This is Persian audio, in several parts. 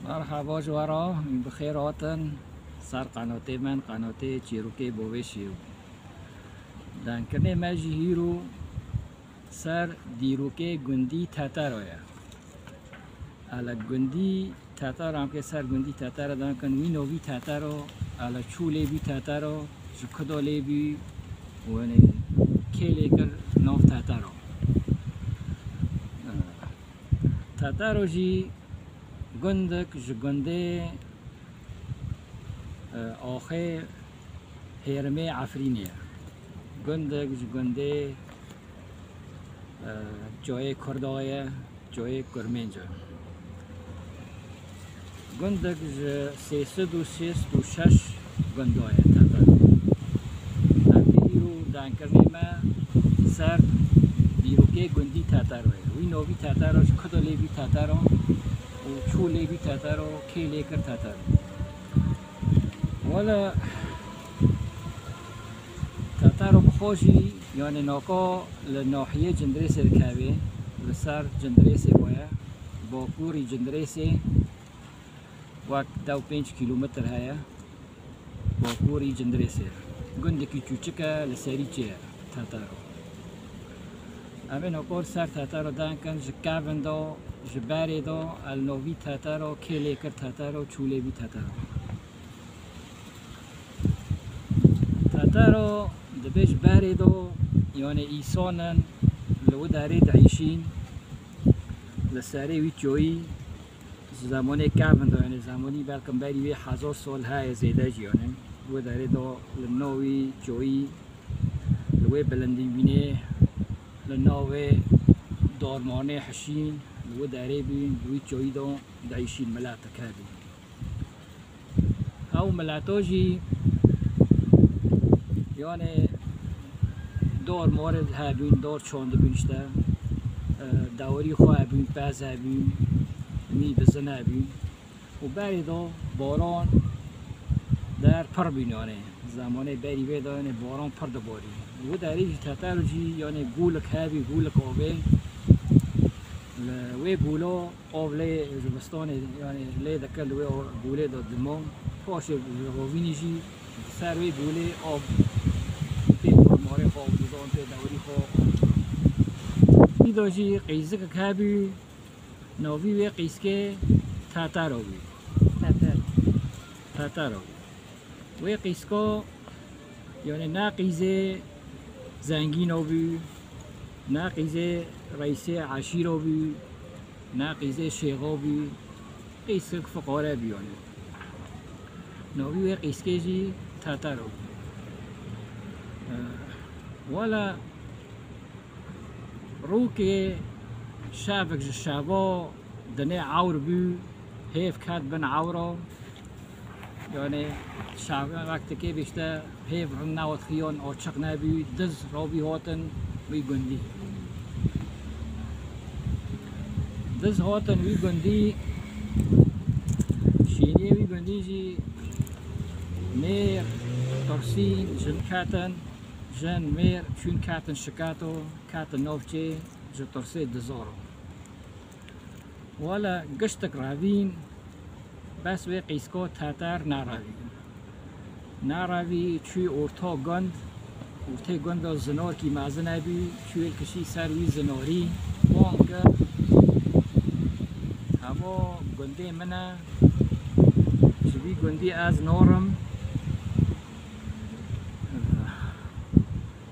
مرحبا جوارا بخیر هاتن سر قناته من قناته چیروکه بوشیو دانکرنه مجی هیرو سر دیروکه گندی تاتارویا على گندی تاتار هم که سر گندی تاتار دانکن وینو بی تاتارو على چوله بی تاتارو جکدوله بی ونه کلی کر ناف تاتارو تاتارو جی گندک جگنده آخه هرمه عفرینیه گندک جگنده جای کردایه جای کرمنجه گندک سیصد و شست و شش گندایه تاتار نبیرو دانکرنی ما سر بیروکه گندی تاتاروه وی نوی تاتارو کدولی بی تاتارو و چولی بی تاتارو کیلی کر تاتارو ولا تاتارو بخوشی یعنی ناکا لناحیه جندریس رکابه لسر جندریس بایا با کوری جندریس وقت 5 کیلومتر هيا با کوری جندریس گندکی چوچکا لسری چیه تاتارو امین اکور سر تاتارو دانکن جکاون دو جباری دو النوی تاتارو کلی کر تاتارو چوله بی تاتارو تاتارو دبیش باری دو یعنی ایسانن لو داری دعیشین لسری وی چوی زمانی کاون دو یعنی زمانی بلکم بری وی 1000 سال های زیده جیانه لو داری دو لنوی چوی لوی بلندی بینه لنوی دارمانه حشین لو داری بین لوی چوی دو دعیشین ملاتا کابی او ملاتو جی یعنی دور مورد هبین دور چوند بینشته دوری خواه هبین پز هبین می بزن هبین و بری دو باران در پر بین یعنی زمانه بری بید یعنی باران پر دباری و داری جی تاتارو جی یعنی گولک هبی گولک آبه وی گولو آب لی زبستان یعنی لی دکل وی گوله داد دمان پاش روینی جی سر وی گوله آب ماره خواه دوزان پی دوری خواه ایدو جی قیزه که کبی نوی وی قیزه تاتارو بی تاتارو وی قیزه یعنی نا قیزه زنگینو بی نا قیزه رئیس عشیرو بی نا قیزه شیغو بی قیزه فقاره بی یعنی نوی وی قیزه جی تاتارو بی ولا روكي شافك الشابو دني عور بي هيف كات بن عورو يعني شاب وقت كي بيشتا هيف رنا وتخيون او تشقنا بي دز روبي هوتن وي گندي دز هوتن وي گندي شيني وي گندي جي مير ترسين جنكاتن جن مير شون كاتن شكاتو كاتن نوفشي جو ترسي دزورو ولا قشتك رافين بس وي قيسكو تاتار ناراوي چوي اورتو گند اورتي گندو زنور كي مازنه بي چوي الكشي سروي زنوري وانگا هوا گنده منا جوي گندي از نورم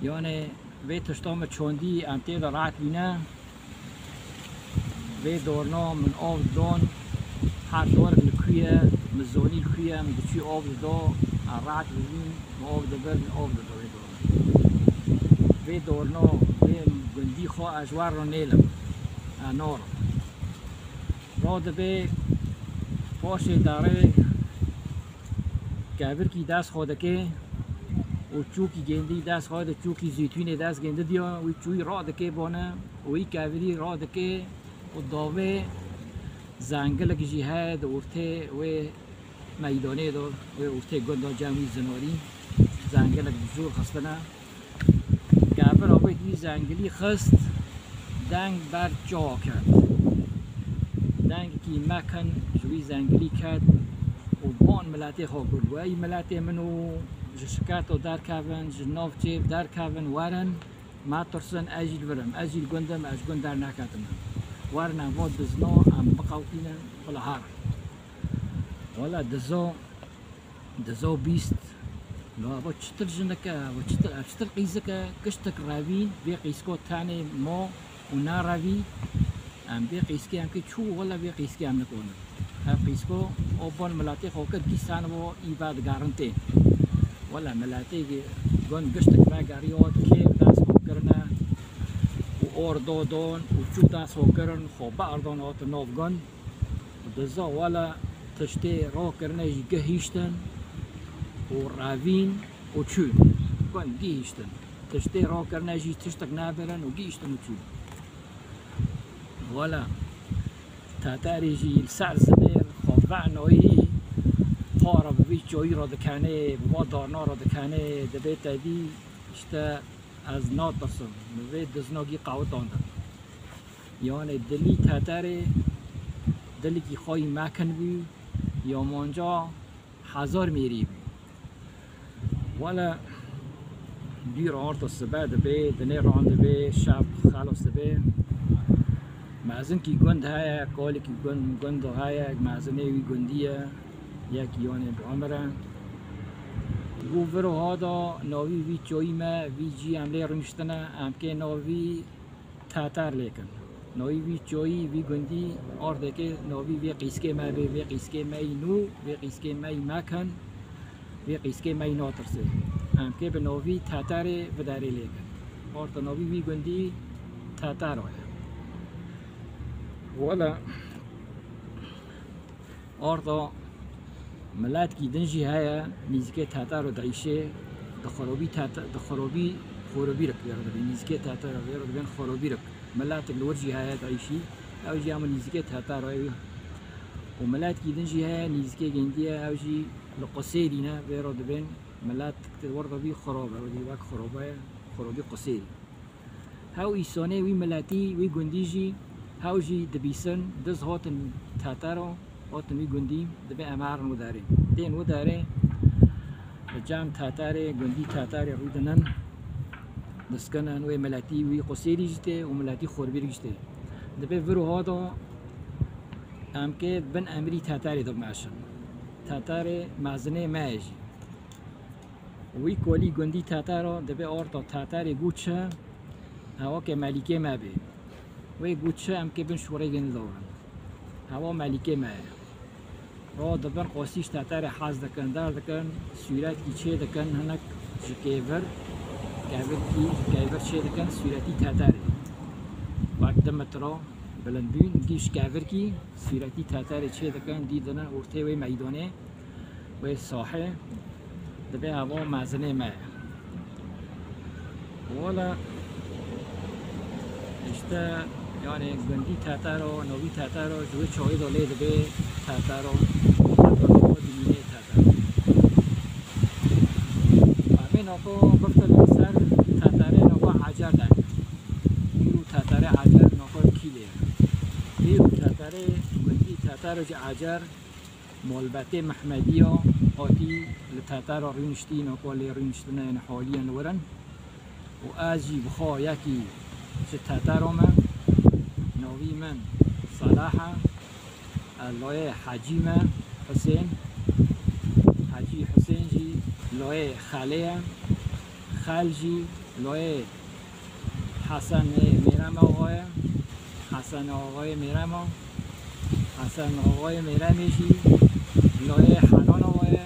یعنی وی تشتام چوندی انتی دا رعت بینه وی دورنا من آب دون هر دور لکویه مزونی لکویه من دچی آب دا رعت بین و آب دا برد آب دا وی دورنا وی دورنا وی گندی خواه اجوار رو نیلم نار را دا بی پاش داره گابر کی دست خوده که و چوکی گندی دست خواهد چوکی زیتونی دست گنده دیا و چوی را دکه بانه و ای کافری را دکه و داوه زنگل کجی هد ورته و میدانه دار و ورته گنده جمعی زناری زنگل کجور خستنه کافر آبید وی زنگلی خست دنگ بر جا کرد دنگ کی مکن جوی زنگلی کرد و بان ملتی خوگل و ای ملتی منو جشکات و در کابن جناف چیب در کابن وارن ما ترسن اجیل ورم اجیل گندم اج گند در نکاتم وارن واد دزنا ام بقاوتینا ولا هار ولا دزو بیست لا با چتر جنکا و چتر قیزکا کشتک راوی بی قیسکو تانی ما و ناراوی ام بی قیسکی ام که چو ولا بی قیسکی ام نکنه ام قیسکو اوبان ملاتی خوکر گیسان و ایباد گارنتی ولا ملاتی گون گشتک ما گاریات که داس خوکرنا و اور دون و چو داس خوکرن خوب اردان آت نوف گون دزا ولا تشتی رو کرنه گهیشتن و راوین و چون گون گیشتن تشتی رو کرنه جی تشتک نابرن و گیشتن و چون ولا تاتاری جی سر زمیر خواه نوی پارا ببی جایی را دکنه بوا دارنا را دکنه دبی تدی اشتا از ناد برسم نوی دزناگی قاوت آنده یعنی دلی تاتاری دلی کی خواهی مکن بی یا منجا هزار میری بی ولا دیر آرت السبا دبی دنی راند بی شب خلاص دبی معزن کی گند های کالی کی گند های معزنه وی گندیه یک یعنی بعمره گوورو هادا ناوی وی چوی ما وی جی عمله رنشتنه ام که ناوی تاتر لیکن ناوی وی چوی وی گندی آرده که ناوی وی قیسکه ما بی وی قیسکه مای نو وی قیسکه مای مکن وی قیسکه مای ناترسه ام که به ناوی تاتر بداری لیکن آرده ناوی وی گندی تاتر های ولا آرده ملت کی دنجی هیا نیزکه تاتر و دعیشه دخرابی خرابی رک بیارد بی نیزکه تاتر و بیارد بین خرابی رک ملت الورجی هیا دعیشی او جی هم نیزکه تاتر و ملت کی دنجی هیا نیزکه گندیه او جی لقصیری نه بیارد بین ملت ورد بی خرابه و دی وقت خرابی قصیری هاو ایسانه وی ملتی وی گندی جی هاو جی دبیسن دز هاتن تاتر هاتن وی گندی دبی امارن وداره دین وداره جام تاتر گندی تاتر رودنن دسکنن وی ملتی وی قصیری جته و ملتی خوربیر جته دبی ورو هادا ام که بن امری تاتر دب معشن تاتر مازنه ماجی وی کولی گندی تاتر دبی آرتا تاتر گوچه هوا که ملیکه ما بی وی گوچه ام که بن شوره گند دورن هوا ملیکه ما را دبن قاسیش تاتر حاز دکن دار دکن سویرت کی چه دکن هنک جکیور کیور چه دکن سویرتی تاتر وقت مترا بلندبین دیش کیور کی سویرتی تاتر چه دکن دیدن ورته وی میدانه وی ساحه دبی هوا مازنه ما ولا اشتا یعنی گندی تاتر و نوی تاتر و جوی چای داله دبی تاتر و دینه تاتر همین آقا بفتر سر تاتر نوکا عجر دن بیرو تاتر عجر نوکا کیله بیرو تاتر گندی تاتر و عجر مالبته محمدی ها آتی لتاتر رینشتی نوکا لی رینشتنه حالیا نورن و آجی بخوا یکی چه تاتر من نوی من صلاحه لای حجی من حسین حجی حسین جی لای خاله خال جی لای حسن میرم آقای حسن آقای میرم حسن آقای میرم جی لای حنان آقای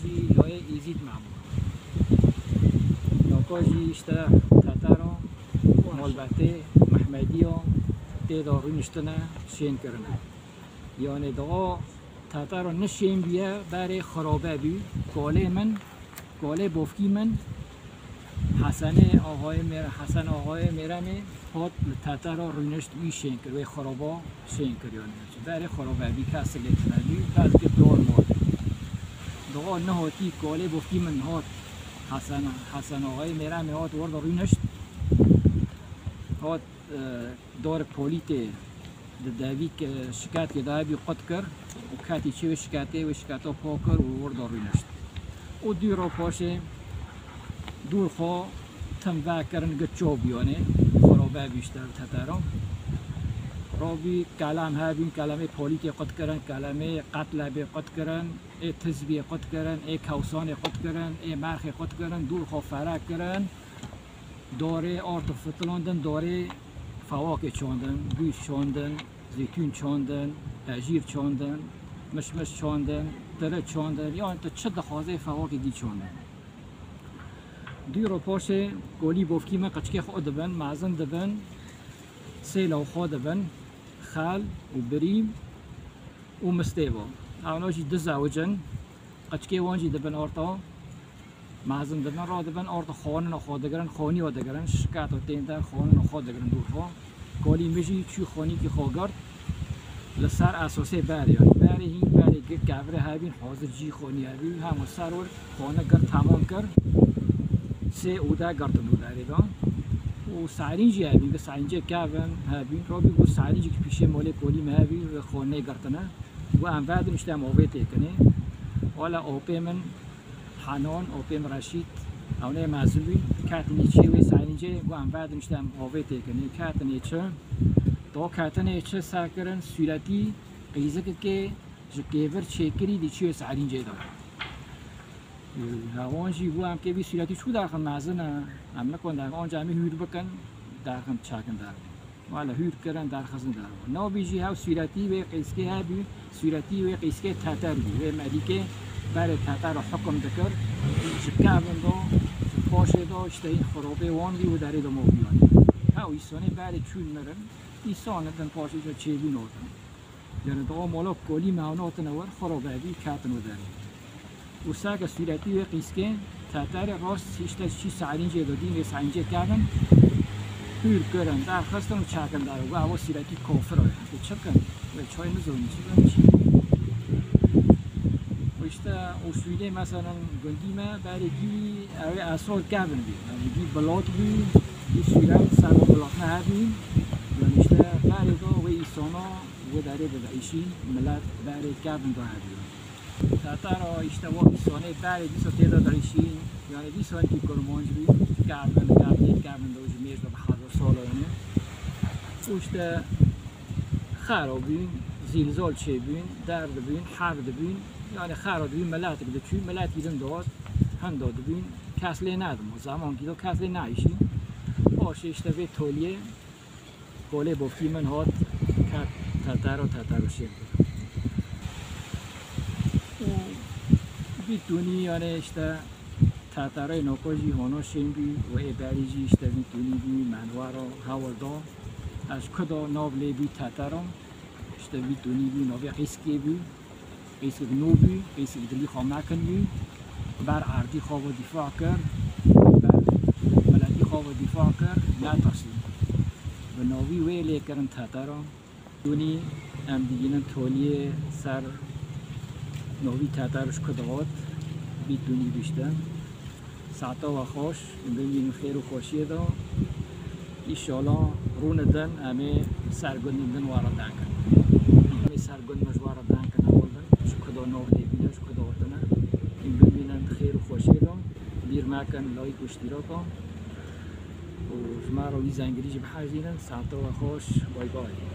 جی لای ایزید معمول نوکا جی اشتر تاتر مالبته محمدی ها تیداری نشتنه شین کرنه یعنی دعا تاتر نشین بیه برای خرابه بی کاله بافکی من حسن آقای میرمه هات تاتر رونشت بی شین کرد و خرابه شین کرد یعنی برای خرابه بی کسی لیتنه بی کسی که دار مال دعا نهاتی کاله بافکی من هات حسن آقای میرمه هات ورد رونشت هات دار پولیت داوی که شکایت که داوی قط کرد و کاتی چه شکایت پاکر و ورد روی نشد و دور رو پاشه دور خو تنبه کردن گچو بیانه خرابه بیشتر تترم رابی کلام هابین کلمه پولیتی قط کردن کلمه قتل به قط کردن تزبیه قط کردن کوسان قط کردن مرخ قط کردن دور خو فرق کردن دوره آرد فتلاندن دوره فواکه چاندن گوش چاندن زیتون چاندن انجیر چاندن مشمش چاندن دره چاندن یا انت چه دخوازه فواکه دی چاندن دی رو پاشه گولی بافکی من قچکه خود دبن معزن دبن سیلا خود دبن خال و بریم و مستیبا اوناجی دزاوجن قچکه وانجی دبن آرتا معزن دبن را دبن آرتا خانن و خود دگرن خانی و دگرن شکات و تیندن خانن و خود دگرن دور خوا گولی میجی چی خانی که خواگرد لسر اساسه بریان بری هین بری که گوره هبین حاضر جی خانی هبین همون سرور خانه گر تمام کرد سه اوده گرد دوداری دان و سرینجی هبین به سرینجی کهون هبین را بگو سرینجی که پیشه مال کولی مهبین و خانه گردنه و هم بعد میشتم آوه تکنه والا آپه من حنان آپه رشید اونه مزوی کتنی چه و سرینجی و هم بعد میشتم آوه تکنه کتنی چه تا کتنی چه سرکرن صورتی قیزه که جکیور چکری دی چه سرینجی دار هوانجی و هم که بی صورتی چو دارخن مزنه هم نکن در آنجا همی هور بکن دارخن چاکن دار والا هور کرن دارخزن دار نو بیجی هاو صورتی و قیسکه هبی صورتی و قیسکه تاتر بی و مدیکه برای تاتر حکم دکر جکابن دو پاشه دو اشتهین خرابه وان بی و داره دو موبیان هاو ایسانه برای چون مرن ایسانه دن پاشه جا چه بی نوتن یعنی دو مالا کلی معنات نور خرابه بی کتن و داره و ساق صورتی و قیسکه تاتر راست هیچتا چی سعرینجه دادیم و سعرینجه کردن هور کرن در خستن و چاکن داره و هوا صورتی کافر آید چه کن؟ و چای نزونی چی بمیشی؟ و اشتا اصولی مثلا گندی ما برگی اوی اسرار کبن بید گی بلات بید گی صورت سر و بلات نه بید و اشتا برگا و ایسانا و داره بدعیشی ملت برگ کبن دا بید تاتر اشتباه ایسانه برگ دیسا تیدا داریشی یعنی دیسان که کرمانج بید کبن دوش میز و بحضر سالانه اشتا خراب بین زلزال چه بین درد بین حرد بین یعنی خراب بین ملت که چی ملت گیرن داد هم داد بین کسلی ندم زمان که دو کسلی نایشی باشه اشتباه تولیه کوله بافتی من هات که تاتر و شیر و بیتونی یعنی اشتا تاترای نوکوژی هانو شیم بی و ایبریجی اشتا بیتونی بی منوارا هاوردا از کدا نابلی بی تاترام اشتا بیتونی بی نابی قیسکی بی قیسک نو بی قیسک دلی خواه مکن بی بر عردی خواه دفاع کرد بر ملتی خواه دفاع کرد نترسید و ناوی ویلی کرن تاترام دونی ام دیگینن تولیه سر ناوی تاترش کدوات بیتونی بیشتن ساعتا و خوش ببین خیر و خوشی دا ایشالا رون دن همه سرگندن دن وارا دنکن همه سرگند مجوارا دنکن اولدن کدا نو بیدش کدا وطنه این ببینن خیر و خوشی دا بیر مکن لایک و اشتراکا و شما رو وی زنگریج بحاجینن ساعتا و خوش بای بای